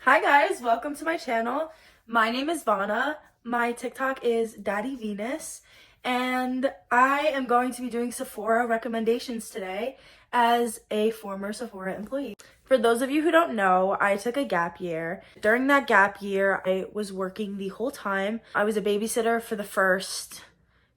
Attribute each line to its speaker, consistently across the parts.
Speaker 1: Hi guys, welcome to my channel. My name is Vana. My TikTok is Daddy Venus, and I am going to be doing Sephora recommendations today as a former Sephora employee. For those of you who don't know, I took a gap year. During that gap year, I was working the whole time. I was a babysitter for the first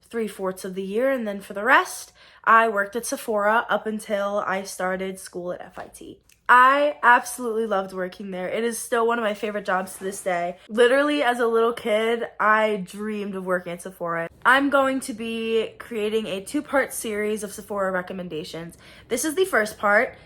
Speaker 1: 3/4 of the year, and then for the rest, I worked at Sephora up until I started school at FIT. I absolutely loved working there. It is still one of my favorite jobs to this day. Literally, as a little kid, I dreamed of working at Sephora. I'm going to be creating a 2-part series of Sephora recommendations. This is the first part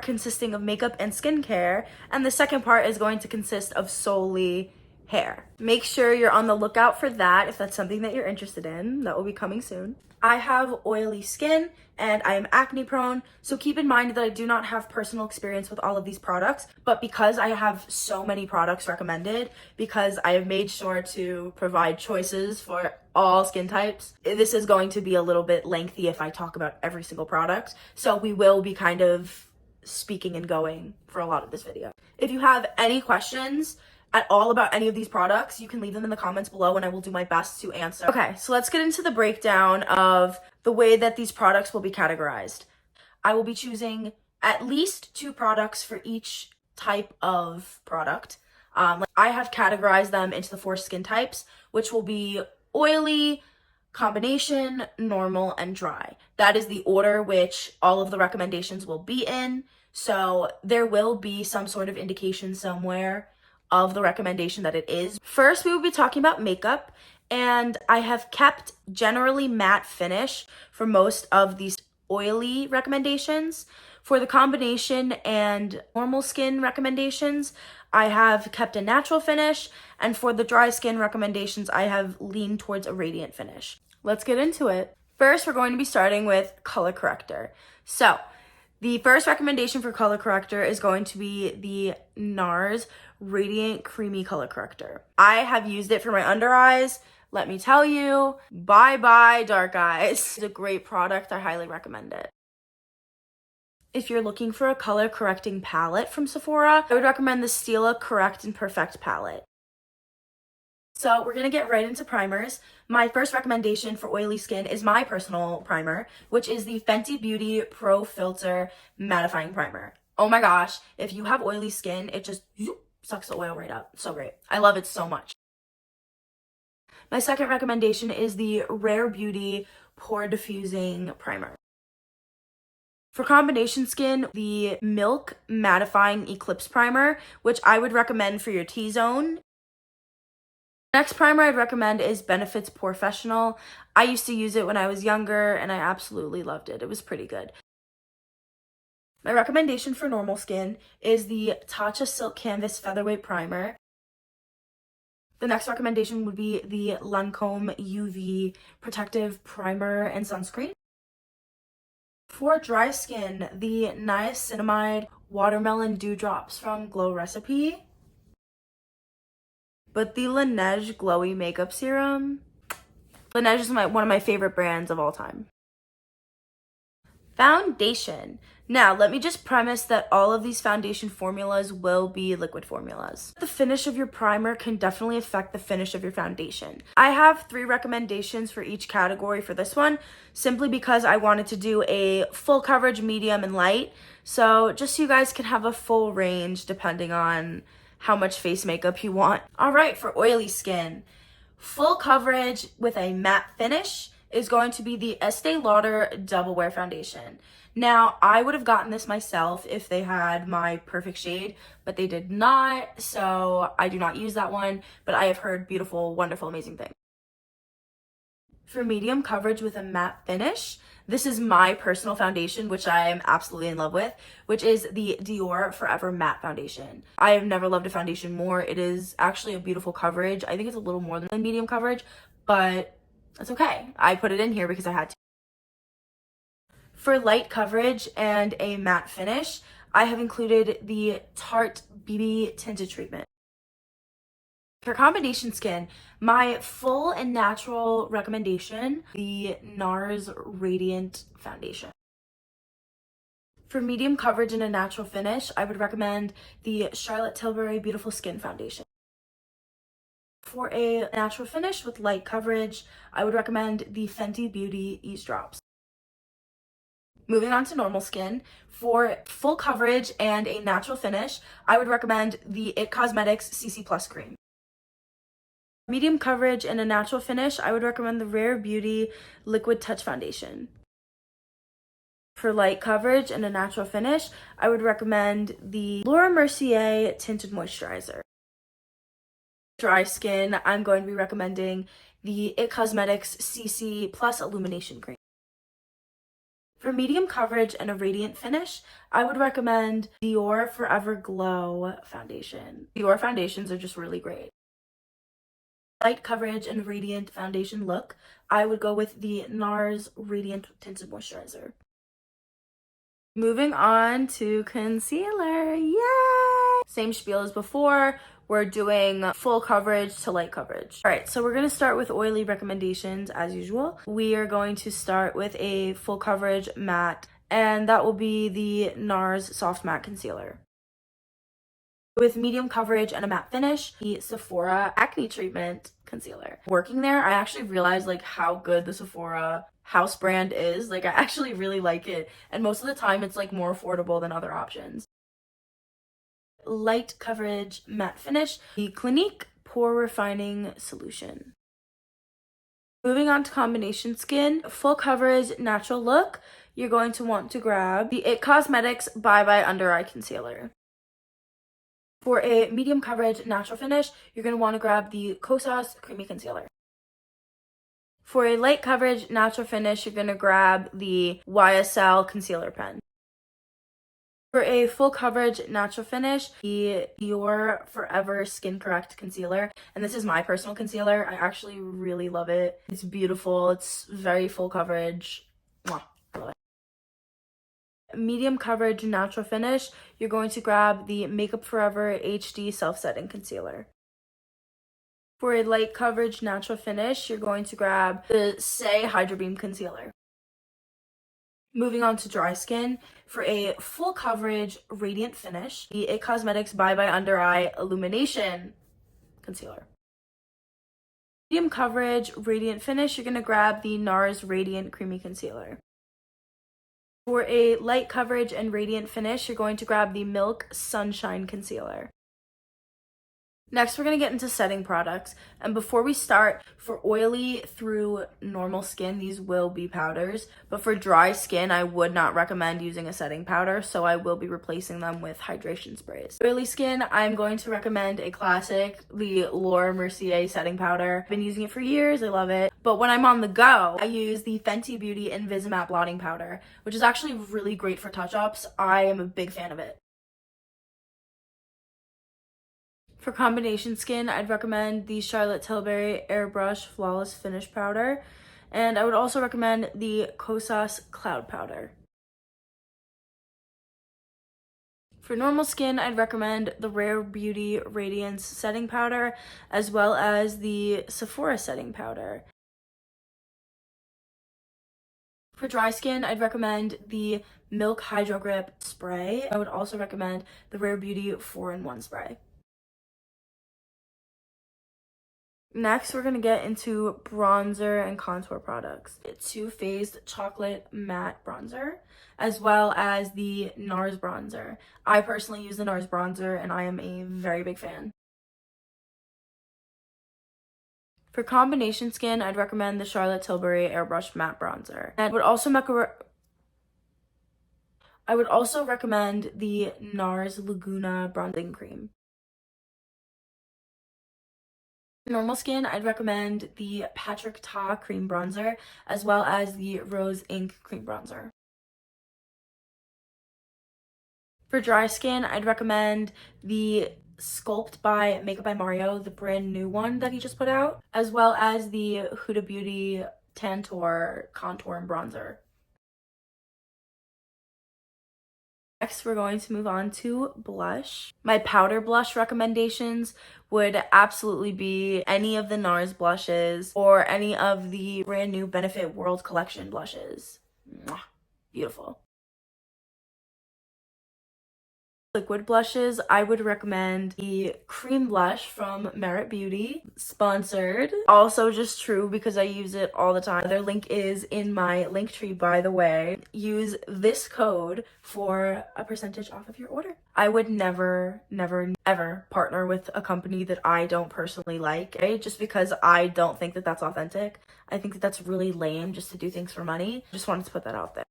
Speaker 1: consisting of makeup and skincare, and the second part is going to consist of solely hair. Make sure you're on the lookout for that if that's something that you're interested in. That will be coming soon. I have oily skin and I am acne prone, so keep in mind that I do not have personal experience with all of these products, but because I have so many products recommended, because I have made sure to provide choices for all skin types, this is going to be a little bit lengthy if I talk about every single product, so we will be kind of speaking and going for a lot of this video. If you have any questions at all about any of these products, you can leave them in the comments below and I will do my best to answer. Okay, so let's get into the breakdown of the way that these products will be categorized. I will be choosing at least 2 products for each type of product. I have categorized them into the 4 skin types, which will be oily, combination, normal, and dry. That is the order which all of the recommendations will be in. So there will be some sort of indication somewhere of the recommendation that it is. First, we will be talking about makeup, and I have kept generally matte finish for most of these oily recommendations. For the combination and normal skin recommendations, I have kept a natural finish, and for the dry skin recommendations, I have leaned towards a radiant finish. Let's get into it. First, we're going to be starting with color corrector. So, the first recommendation for color corrector is going to be the NARS Radiant Creamy Color Corrector. I have used it for my under eyes. Let me tell you, bye-bye dark eyes. It's a great product. I highly recommend it. If you're looking for a color correcting palette from Sephora, I would recommend the Stila Correct and Perfect palette. So we're gonna get right into primers. My first recommendation for oily skin is my personal primer, which is the Fenty Beauty Pro Filter Mattifying Primer. Oh my gosh, if you have oily skin, it just sucks the oil right up. So great. I love it so much. My second recommendation is the Rare Beauty Pore Diffusing Primer. For combination skin, the Milk Mattifying Eclipse Primer, which I would recommend for your T-zone. Next primer I'd recommend is Benefit's Porefessional. I used to use it when I was younger and I absolutely loved it. It was pretty good. My recommendation for normal skin is the Tatcha Silk Canvas Featherweight Primer. The next recommendation would be the Lancome UV Protective Primer and Sunscreen. For dry skin, the Niacinamide Watermelon Dewdrops from Glow Recipe. But the Laneige Glowy Makeup Serum. Laneige is one of my favorite brands of all time. Foundation. Now, let me just premise that all of these foundation formulas will be liquid formulas. The finish of your primer can definitely affect the finish of your foundation. I have 3 recommendations for each category for this one, simply because I wanted to do a full coverage, medium, and light. So just so you guys can have a full range depending on how much face makeup you want. All right, for oily skin, full coverage with a matte finish is going to be the Estee Lauder Double Wear Foundation. Now, I would have gotten this myself if they had my perfect shade, but they did not, so I do not use that one, but I have heard beautiful, wonderful, amazing things. For medium coverage with a matte finish, this is my personal foundation, which I am absolutely in love with, which is the Dior Forever Matte Foundation. I have never loved a foundation more. It is actually a beautiful coverage. I think it's a little more than medium coverage, but that's okay. I put it in here because I had to. For light coverage and a matte finish, I have included the Tarte BB Tinted Treatment. For combination skin, my full and natural recommendation, the NARS Radiant Foundation. For medium coverage and a natural finish, I would recommend the Charlotte Tilbury Beautiful Skin Foundation. For a natural finish with light coverage, I would recommend the Fenty Beauty Ease Drops. Moving on to normal skin, for full coverage and a natural finish, I would recommend the IT Cosmetics CC Plus Cream. Medium coverage and a natural finish, I would recommend the Rare Beauty Liquid Touch Foundation. For light coverage and a natural finish, I would recommend the Laura Mercier Tinted Moisturizer. Dry skin, I'm going to be recommending the IT Cosmetics CC Plus Illumination Cream. For medium coverage and a radiant finish, I would recommend Dior Forever Glow Foundation. Dior foundations are just really great. Light coverage and radiant foundation look, I would go with the NARS Radiant Tinted Moisturizer. Moving on to concealer, yay! Same spiel as before, we're doing full coverage to light coverage. All right, so we're gonna start with oily recommendations as usual. We are going to start with a full coverage matte, and that will be the NARS Soft Matte Concealer. With medium coverage and a matte finish, the Sephora Acne Treatment Concealer. Working there, I actually realized like how good the Sephora house brand is. Like I actually really like it, and most of the time it's like more affordable than other options. Light coverage matte finish, the Clinique Pore Refining Solution. Moving on to combination skin, full coverage natural look, you're going to want to grab the IT Cosmetics Bye Bye Under Eye Concealer. For a medium coverage natural finish, you're going to want to grab the Kosas Creamy Concealer. For a light coverage natural finish, you're going to grab the YSL Concealer Pen. For a full coverage natural finish, the Dior Forever Skin Correct Concealer. And this is my personal concealer. I actually really love it. It's beautiful. It's very full coverage. Mwah, I love it. Medium coverage natural finish, you're going to grab the Makeup Forever HD Self-Setting Concealer. For a light coverage natural finish, you're going to grab the Say Hydro Beam Concealer. Moving on to dry skin, for a full coverage radiant finish, the IT Cosmetics Bye Bye Under Eye Illumination Concealer. Medium coverage radiant finish, you're going to grab the NARS Radiant Creamy Concealer. For a light coverage and radiant finish, you're going to grab the Milk Sunshine Concealer. Next, we're going to get into setting products. And before we start, for oily through normal skin, these will be powders. But for dry skin, I would not recommend using a setting powder, so I will be replacing them with hydration sprays. Oily skin, I'm going to recommend a classic, the Laura Mercier setting powder. I've been using it for years, I love it. But when I'm on the go, I use the Fenty Beauty Invisimatte Blotting Powder, which is actually really great for touch-ups. I am a big fan of it. For combination skin, I'd recommend the Charlotte Tilbury Airbrush Flawless Finish Powder, and I would also recommend the Kosas Cloud Powder. For normal skin, I'd recommend the Rare Beauty Radiance Setting Powder, as well as the Sephora Setting Powder. For dry skin, I'd recommend the Milk Hydro Grip Spray. I would also recommend the Rare Beauty 4-in-1 Spray. Next, we're going to get into bronzer and contour products. Too Faced Chocolate Matte Bronzer, as well as the NARS Bronzer. I personally use the NARS Bronzer, and I am a very big fan. For combination skin, I'd recommend the Charlotte Tilbury Airbrush Matte Bronzer. And I would also recommend the NARS Laguna Bronzing Cream. For normal skin, I'd recommend the Patrick Ta Cream Bronzer, as well as the Rose Ink Cream Bronzer. For dry skin, I'd recommend the Sculpt by Makeup by Mario, the brand new one that he just put out, as well as the Huda Beauty Tantour Contour and Bronzer. Next, we're going to move on to blush. My powder blush recommendations would absolutely be any of the NARS blushes or any of the brand new Benefit World Collection blushes. Mwah. Beautiful. Liquid blushes, I would recommend the cream blush from Merit Beauty. Sponsored. Also just true because I use it all the time. Their link is in my link tree, by the way. Use this code for a percentage off of your order. I would never, ever partner with a company that I don't personally like, okay? Just because I don't think that that's authentic. I think that that's really lame just to do things for money. Just wanted to put that out there.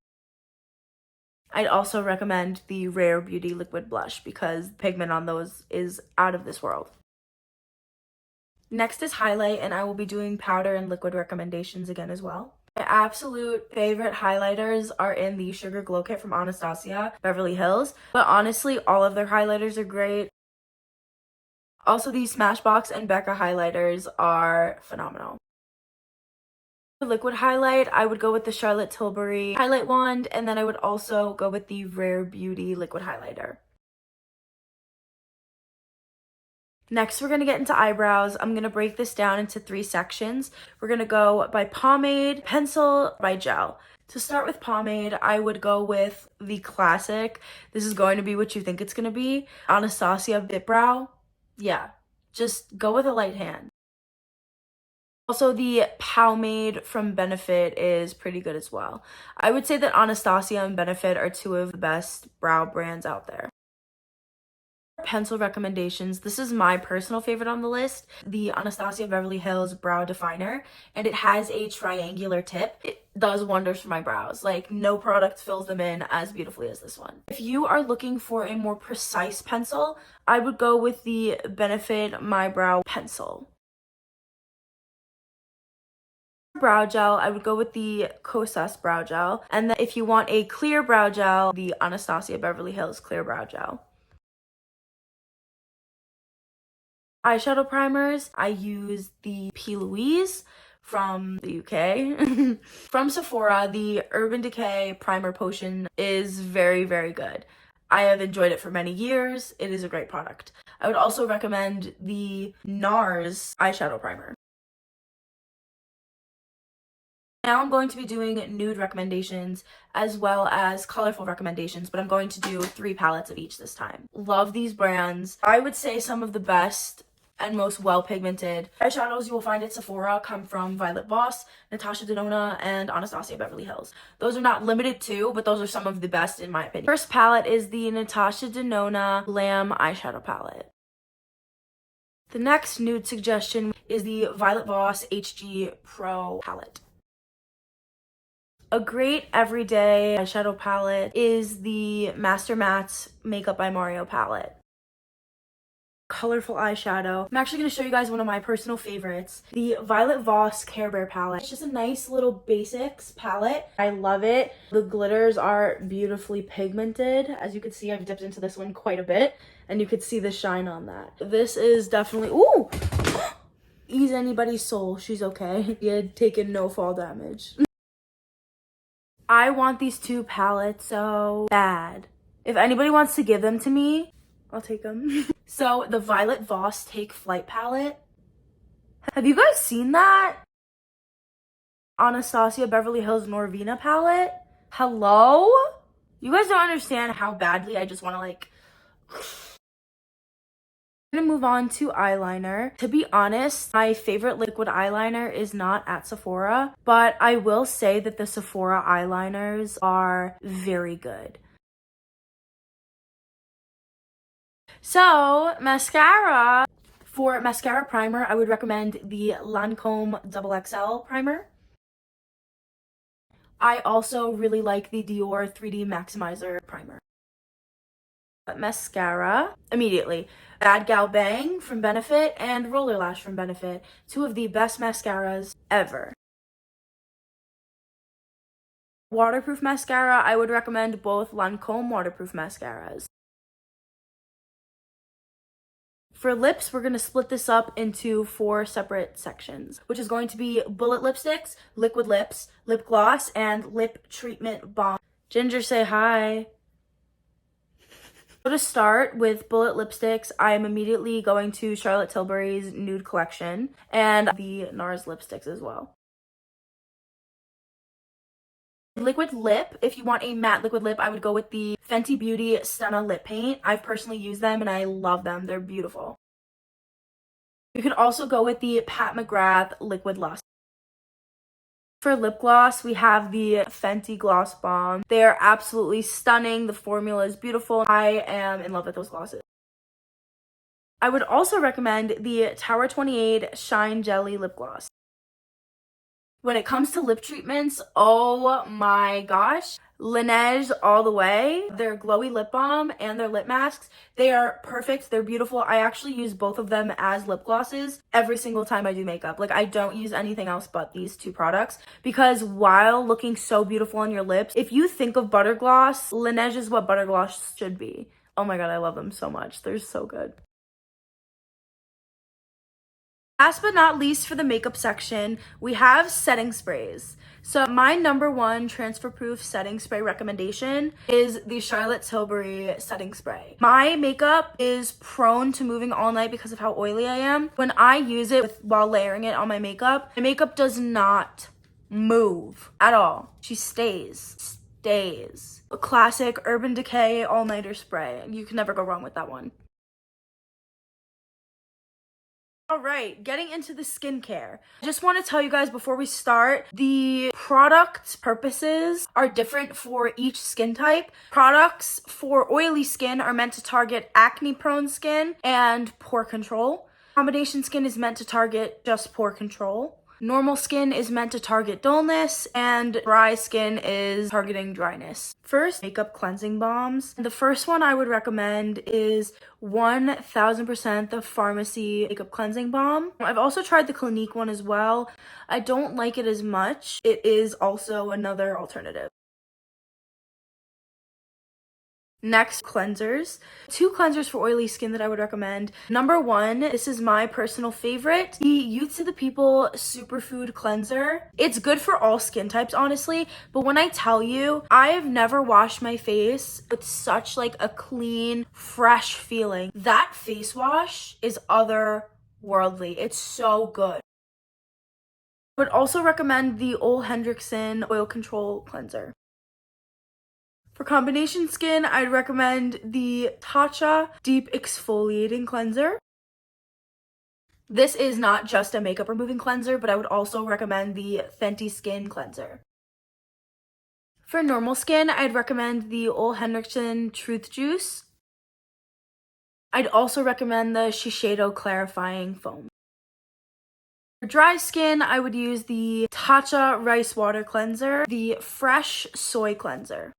Speaker 1: I'd also recommend the Rare Beauty liquid blush because pigment on those is out of this world. Next is highlight, and I will be doing powder and liquid recommendations again as well. My absolute favorite highlighters are in the Sugar Glow Kit from Anastasia Beverly Hills, but honestly all of their highlighters are great. Also, the Smashbox and Becca highlighters are phenomenal. For liquid highlight, I would go with the Charlotte Tilbury highlight wand, and then I would also go with the Rare Beauty liquid highlighter. Next, we're going to get into eyebrows. I'm going to break this down into 3 sections. We're going to go by pomade, pencil, by gel. To start with pomade, I would go with the classic. This is going to be what you think it's going to be. Anastasia Bit Brow. Yeah, just go with a light hand. Also, the pomade from Benefit is pretty good as well. I would say that Anastasia and Benefit are 2 of the best brow brands out there. Pencil recommendations. This is my personal favorite on the list, the Anastasia Beverly Hills Brow Definer, and it has a triangular tip. It does wonders for my brows. Like, no product fills them in as beautifully as this one. If you are looking for a more precise pencil, I would go with the Benefit My Brow Pencil. Brow gel, I would go with the Kosas brow gel, and then if you want a clear brow gel, the Anastasia Beverly Hills clear brow gel. Eyeshadow primers, I use the P. Louise from the UK. From Sephora, the Urban Decay Primer Potion is very, very good. I have enjoyed it for many years. It is a great product. I would also recommend the NARS eyeshadow primer. Now I'm going to be doing nude recommendations as well as colorful recommendations, but I'm going to do 3 palettes of each this time. Love these brands. I would say some of the best and most well-pigmented eyeshadows you will find at Sephora come from Violet Voss, Natasha Denona, and Anastasia Beverly Hills. Those are not limited to, but those are some of the best in my opinion. First palette is the Natasha Denona Glam Eyeshadow Palette. The next nude suggestion is the Violet Voss HG Pro Palette. A great everyday eyeshadow palette is the Master Mattes Makeup by Mario palette. Colorful eyeshadow. I'm actually going to show you guys one of my personal favorites, the Violet Voss CareBear palette. It's just a nice little basics palette. I love it. The glitters are beautifully pigmented. As you can see, I've dipped into this one quite a bit, and you could see the shine on that. This is definitely, ooh, ease anybody's soul. She's okay. He had taken no fall damage. I want these 2 palettes so bad. If anybody wants to give them to me, I'll take them. So the Violet Voss Take Flight palette. Have you guys seen that? Anastasia Beverly Hills Norvina palette. Hello? You guys don't understand how badly I just want to like... I'm gonna move on to eyeliner. To be honest, my favorite liquid eyeliner is not at Sephora, but I will say that the Sephora eyeliners are very good. So, mascara. For mascara primer, I would recommend the Lancome XXL primer. I also really like the Dior 3D Maximizer primer. Mascara, immediately. Bad Gal Bang from Benefit and Roller Lash from Benefit. 2 of the best mascaras ever. Waterproof mascara, I would recommend both Lancome waterproof mascaras. For lips, we're going to split this up into 4 separate sections, which is going to be bullet lipsticks, liquid lips, lip gloss, and lip treatment balm. Ginger, say hi. So to start with bullet lipsticks, I am immediately going to Charlotte Tilbury's Nude Collection and the NARS lipsticks as well. Liquid lip, if you want a matte liquid lip, I would go with the Fenty Beauty Stunna lip paint. I've personally used them and I love them. They're beautiful. You could also go with the Pat McGrath liquid gloss. For lip gloss, we have the Fenty Gloss Bomb. They are absolutely stunning. The formula is beautiful. I am in love with those glosses. I would also recommend the Tower 28 Shine Jelly Lip Gloss. When it comes to lip treatments, oh my gosh, Laneige all the way. Their glowy lip balm and their lip masks, they are perfect. They're beautiful. I actually use both of them as lip glosses every single time I do makeup. Like, I don't use anything else but these two products because while looking so beautiful on your lips, if you think of butter gloss, Laneige is what butter gloss should be. Oh my god, I love them so much. They're so good. Last but not least, for the makeup section, we have setting sprays. So my number one transfer proof setting spray recommendation is the Charlotte Tilbury setting spray. My makeup is prone to moving all night because of how oily I am. When I use it while layering it on my makeup does not move at all. She stays. A classic Urban Decay all-nighter spray. You can never go wrong with that one. All right, getting into the skincare. I just want to tell you guys before we start, the product purposes are different for each skin type. Products for oily skin are meant to target acne-prone skin and pore control. Combination skin is meant to target just pore control. Normal skin is meant to target dullness, and dry skin is targeting dryness. First, makeup cleansing balms. The first one I would recommend is 1000% the Pharmacy Makeup Cleansing Balm. I've also tried the Clinique one as well. I don't like it as much. It is also another alternative. Next, cleansers. 2 cleansers for oily skin that I would recommend. Number 1, this is my personal favorite, the Youth to the People Superfood Cleanser. It's good for all skin types, honestly, but when I tell you, I have never washed my face with such like a clean, fresh feeling. That face wash is otherworldly. It's so good. I would also recommend the Ole Hendrickson Oil Control Cleanser. For combination skin, I'd recommend the Tatcha Deep Exfoliating Cleanser. This is not just a makeup removing cleanser, but I would also recommend the Fenty Skin Cleanser. For normal skin, I'd recommend the Ole Henriksen Truth Juice. I'd also recommend the Shiseido Clarifying Foam. For dry skin, I would use the Tatcha Rice Water Cleanser, the Fresh Soy Cleanser.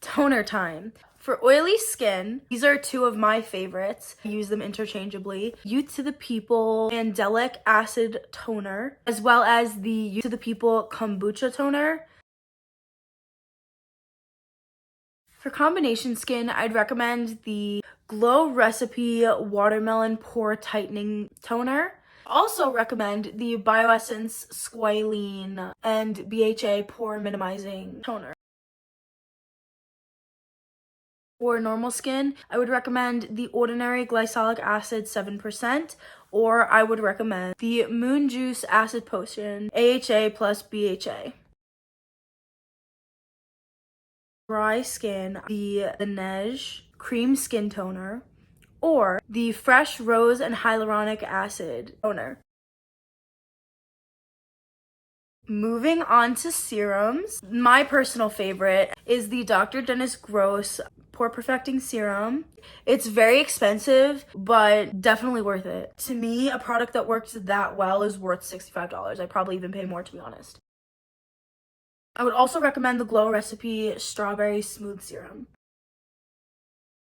Speaker 1: Toner time. For oily skin, these are 2 of my favorites. I use them interchangeably. Youth to the People Angelic Acid Toner, as well as the Youth to the People Kombucha Toner. For combination skin, I'd recommend the Glow Recipe Watermelon Pore Tightening Toner. Also recommend the Bioessence Squalene and BHA Pore Minimizing Toner. For normal skin, I would recommend the Ordinary Glycolic Acid 7%, or I would recommend the Moon Juice Acid Potion AHA plus BHA. Dry skin, the Laneige Cream Skin Toner, or the Fresh Rose and Hyaluronic Acid Toner. Moving on to serums, my personal favorite is the Dr. Dennis Gross Pore Perfecting Serum. It's very expensive, but definitely worth it. To me, a product that works that well is worth $65. I'd probably even pay more, to be honest. I would also recommend the Glow Recipe Strawberry Smooth Serum.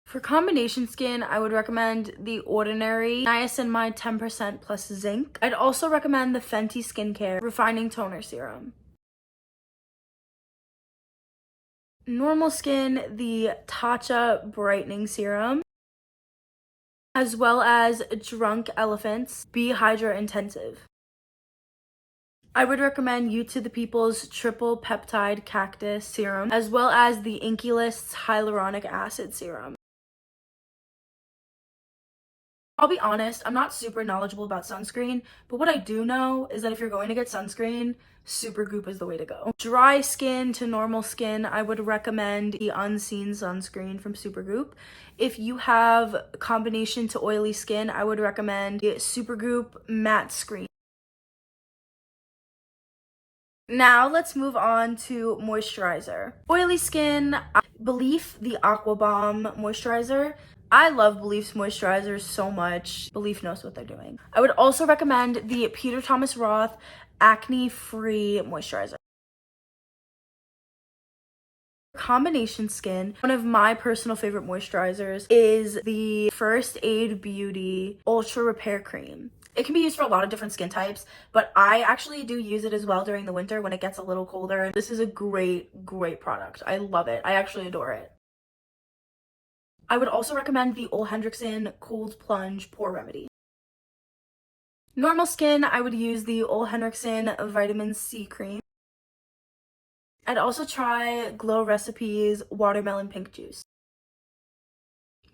Speaker 1: For combination skin, I would recommend the Ordinary Niacinamide 10% plus zinc. I'd also recommend the Fenty Skincare Refining Toner Serum. Normal skin, the Tatcha Brightening Serum, as well as Drunk Elephant's Be Hydra Intensive. I would recommend Youth to the People's Triple Peptide Cactus Serum, as well as the Inky List's Hyaluronic Acid Serum. I'll be honest, I'm not super knowledgeable about sunscreen, but what I do know is that if you're going to get sunscreen, Supergoop is the way to go. Dry skin to normal skin, I would recommend the Unseen sunscreen from Supergoop. If you have combination to oily skin, I would recommend the Supergoop Matte Screen. Now let's move on to moisturizer. Oily skin, Belif the Aqua Bomb moisturizer. I love Belif's moisturizers so much. Belif knows what they're doing. I would also recommend the Peter Thomas Roth Acne Free Moisturizer. Combination skin, one of my personal favorite moisturizers is the First Aid Beauty Ultra Repair Cream. It can be used for a lot of different skin types, but I actually do use it as well during the winter when it gets a little colder. This is a great product. I love it. I actually adore it. I would also recommend the Ole Henriksen Cold Plunge Pore Remedy. Normal skin, I would use the Ole Henriksen Vitamin C Cream. I'd also try Glow Recipes Watermelon Pink Juice.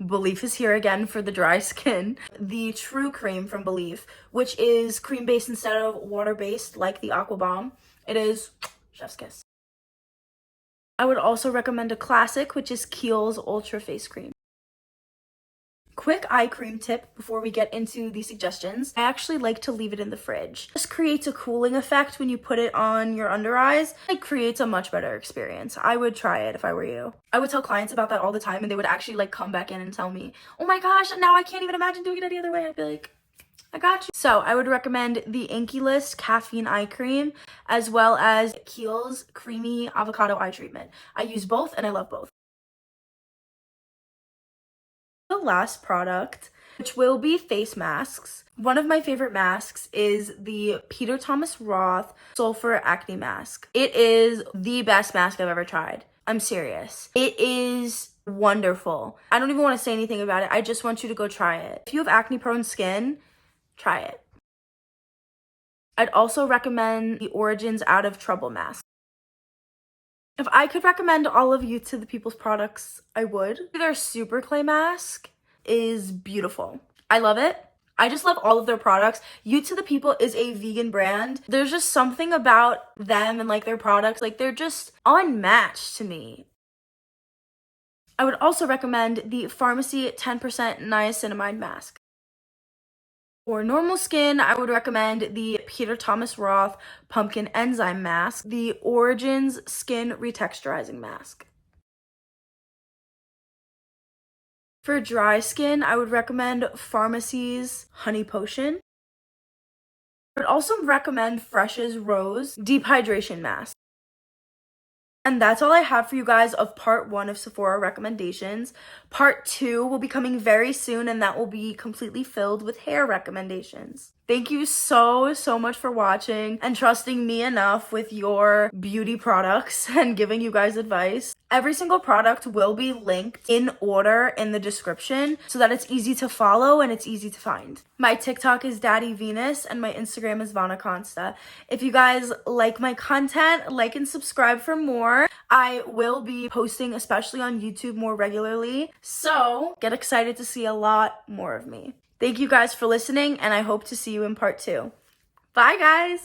Speaker 1: Belif is here again for the dry skin. The True Cream from Belif, which is cream-based instead of water-based like the Aqua Bomb. It is chef's kiss. I would also recommend a classic, which is Kiehl's Ultra Face Cream. Quick eye cream tip before we get into the suggestions. I actually like to leave it in the fridge. This creates a cooling effect when you put it on your under eyes. It creates a much better experience. I would try it if I were you. I would tell clients about that all the time and they would actually like come back in and tell me, oh my gosh, now I can't even imagine doing it any other way. I'd be like, I got you. So I would recommend the Inkey List Caffeine Eye Cream as well as Kiehl's Creamy Avocado Eye Treatment. I use both and I love both. The last product, which will be face masks. One of my favorite masks is the Peter Thomas Roth Sulfur Acne Mask. It is the best mask I've ever tried. I'm serious. It is wonderful. I don't even want to say anything about it. I just want you to go try it. If you have acne prone skin, try it. I'd also recommend the Origins Out of Trouble mask. If I could recommend all of you to the people's products, I would. Their Super Clay mask is beautiful. I love it. I just love all of their products. You to the People is a vegan brand. There's just something about them and like their products, like they're just unmatched to me. I would also recommend the Pharmacy 10% Niacinamide mask. For normal skin, I would recommend the Peter Thomas Roth Pumpkin Enzyme Mask, the Origins Skin Retexturizing Mask. For dry skin, I would recommend Pharmacy's Honey Potion. I would also recommend Fresh's Rose Deep Hydration Mask. And that's all I have for you guys of part 1 of Sephora recommendations. Part 2 will be coming very soon, and that will be completely filled with hair recommendations. Thank you so much for watching and trusting me enough with your beauty products and giving you guys advice. Every single product will be linked in order in the description so that it's easy to follow and it's easy to find. My TikTok is Daddy Venus and my Instagram is Vana Consta. If you guys like my content, like and subscribe for more. I will be posting, especially on YouTube, more regularly. So get excited to see a lot more of me. Thank you guys for listening, and I hope to see you in part 2. Bye, guys!